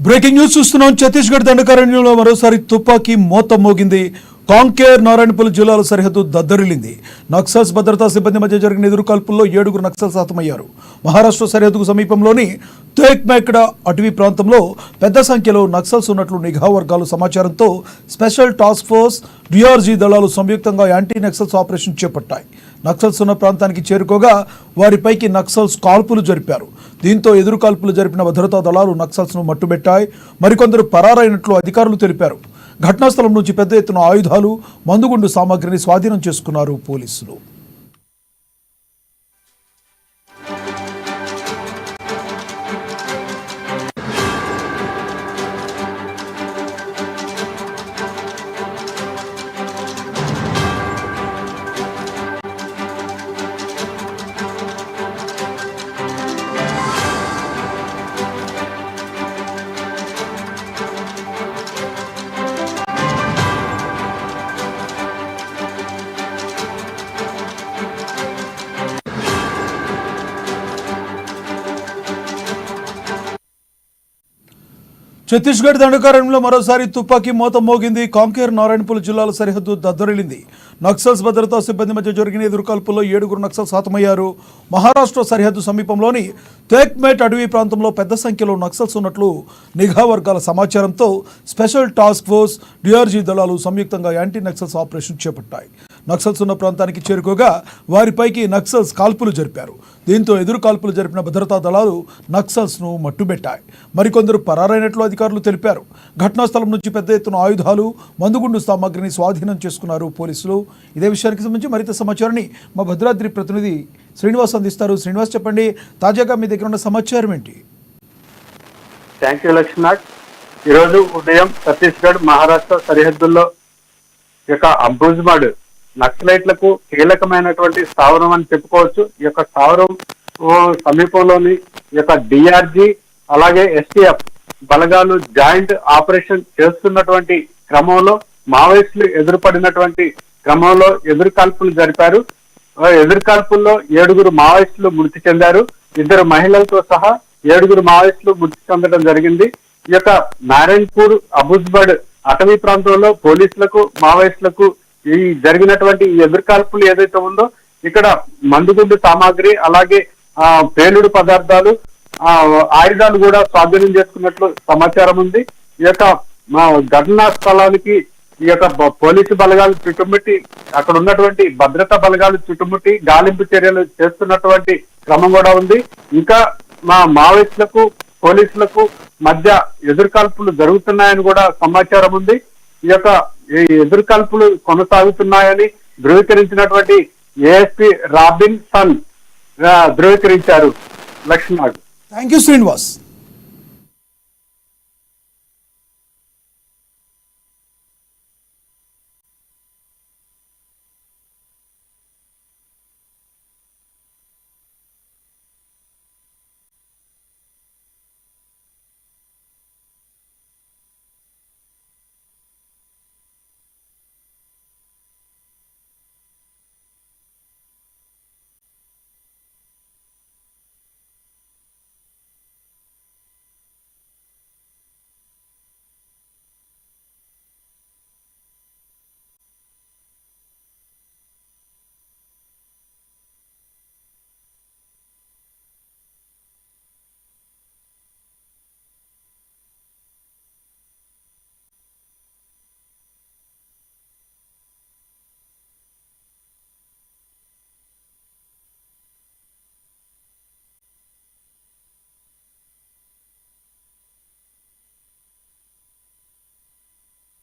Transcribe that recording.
Breaking news చూస్తున్నాం. ఛత్తీస్గఢ్ దండకారణ్యంలో మరోసారి తుపాకీ మోత మోగింది. కాంకేర్ నారాయణపూల్ జిల్లాల సరిహద్దు దద్దరిల్లింది. నక్సల్స్ భద్రతా సిబ్బంది మధ్య జరిగిన ఎదురుకాల్పుల్లో 7 నక్సల్స్ హతమయ్యారు. మహారాష్ట్ర సరిహద్దుకు సమీపంలోని తేక్మేకడా అటవీ ప్రాంతంలో పెద్ద సంఖ్యలో నక్సల్స్ ఉన్నట్లు నిఘా వర్గాలు సమాచారంతో స్పెషల్ టాస్క్ ఫోర్స్ డిఆర్జీ దళాలు సంయుక్తంగా యాంటీ నక్సల్స్ ఆపరేషన్ చేపట్టాయి. నక్సల్స్ ఉన్న ప్రాంతానికి చేరుకోగా వారిపైకి నక్సల్స్ కాల్పులు జరిపారు. దీంతో ఎదురుకాల్పులు జరిపిన భద్రతా దళాలు నక్సల్స్ను మట్టుబెట్టాయి. మరికొందరు పరారైనట్లు అధికారులు తెలిపారు. ఘటనా స్థలం నుంచి పెద్ద ఎత్తున ఆయుధాలు, మందుగుండు సామాగ్రిని స్వాధీనం చేసుకున్నారు పోలీసులు. ఛత్తీస్గఢ్ దండకారణ్యంలో మరోసారి తుపాకీ మోత మోగింది. కాంకేర్ నారాయణపూల్ జిల్లాల సరిహద్దు దద్దరిల్లింది. నక్సల్స్ భద్రతా సిబ్బంది మధ్య జరిగిన ఎదురుకాల్పుల్లో 7 నక్సల్స్ హతమయ్యారు. మహారాష్ట్ర సరిహద్దు సమీపంలోని తేక్మేట్ అటవీ ప్రాంతంలో పెద్ద సంఖ్యలో నక్సల్స్ ఉన్నట్లు నిఘా వర్గాల సమాచారంతో స్పెషల్ టాస్క్ ఫోర్స్ డిఆర్జీ దళాలు సంయుక్తంగా యాంటీ నక్సల్స్ ఆపరేషన్ చేపట్టాయి. నక్సల్స్ ఉన్న ప్రాంతానికి చేరుకోగా వారిపైకి నక్సల్స్ కాల్పులు జరిపారు. దీంతో ఎదురు కాల్పులు జరిపిన భద్రతా దళాలు నక్సల్స్ను మట్టుబెట్టాయి. మరికొందరు పరారైనట్లు అధికారులు తెలిపారు. ఘటనా స్థలం నుంచి పెద్ద ఎత్తున ఆయుధాలు, మందుగుండు సామాగ్రిని స్వాధీనం చేసుకున్నారు పోలీసులు. ఇదే విషయానికి సంబంధించి మరింత సమాచారాన్ని మా భద్రాద్రి ప్రతినిధి శ్రీనివాస్ అందిస్తారు. శ్రీనివాస్, చెప్పండి, తాజాగా మీ దగ్గర ఉన్న సమాచారం ఏంటి? Thank you Lakshminath. ఈరోజు ఉదయం ఛత్తీస్గఢ్ మహారాష్ట్ర సరిహద్దుల్లో అంబుజ్మాడ్ నక్సలైట్లకు కీలకమైనటువంటి స్థావరం అని చెప్పుకోవచ్చు. ఈ యొక్క స్థావరం సమీపంలోని డిఆర్జీ అలాగే ఎస్టీఎఫ్ బలగాలు జాయింట్ ఆపరేషన్ చేస్తున్నటువంటి క్రమంలో మావోయిస్టులు ఎదురుపడినటువంటి క్రమంలో ఎదురుకాల్పులు జరిపారు. ఎదురుకాల్పుల్లో 7 మావోయిస్టులు మృతి చెందారు. 2 మహిళలతో సహా 7 మావోయిస్టులు మృతి చెందడం జరిగింది. ఈ యొక్క నారాయణపూర్ అబుజ్బడ్ అటవీ ప్రాంతంలో పోలీసులకు మావోయిస్టులకు ఈ జరిగినటువంటి ఈ ఎదురుకాల్పులు ఏదైతే ఉందో ఇక్కడ మందుగుండు సామాగ్రి అలాగే పేలుడు పదార్థాలు, ఆయుధాలు కూడా స్వాధీనం చేసుకున్నట్లు సమాచారం ఉంది. ఈ యొక్క ఘటనా స్థలానికి ఈ యొక్క పోలీసు బలగాలు చుట్టుముట్టి అక్కడ ఉన్నటువంటి భద్రతా బలగాలు చుట్టుముట్టి గాలింపు చర్యలు చేస్తున్నటువంటి క్రమం కూడా ఉంది. ఇంకా మావోయిస్టులకు పోలీసులకు మధ్య ఎదురుకాల్పులు జరుగుతున్నాయని కూడా సమాచారం ఉంది. ఈ ఎదురుకాల్పులు కొనసాగుతున్నాయని ధృవీకరించినటువంటి ఏఎస్పీ రాబిన్ సన్ ధృవీకరించారు. లక్ష్మణ్. Thank you Srinivas.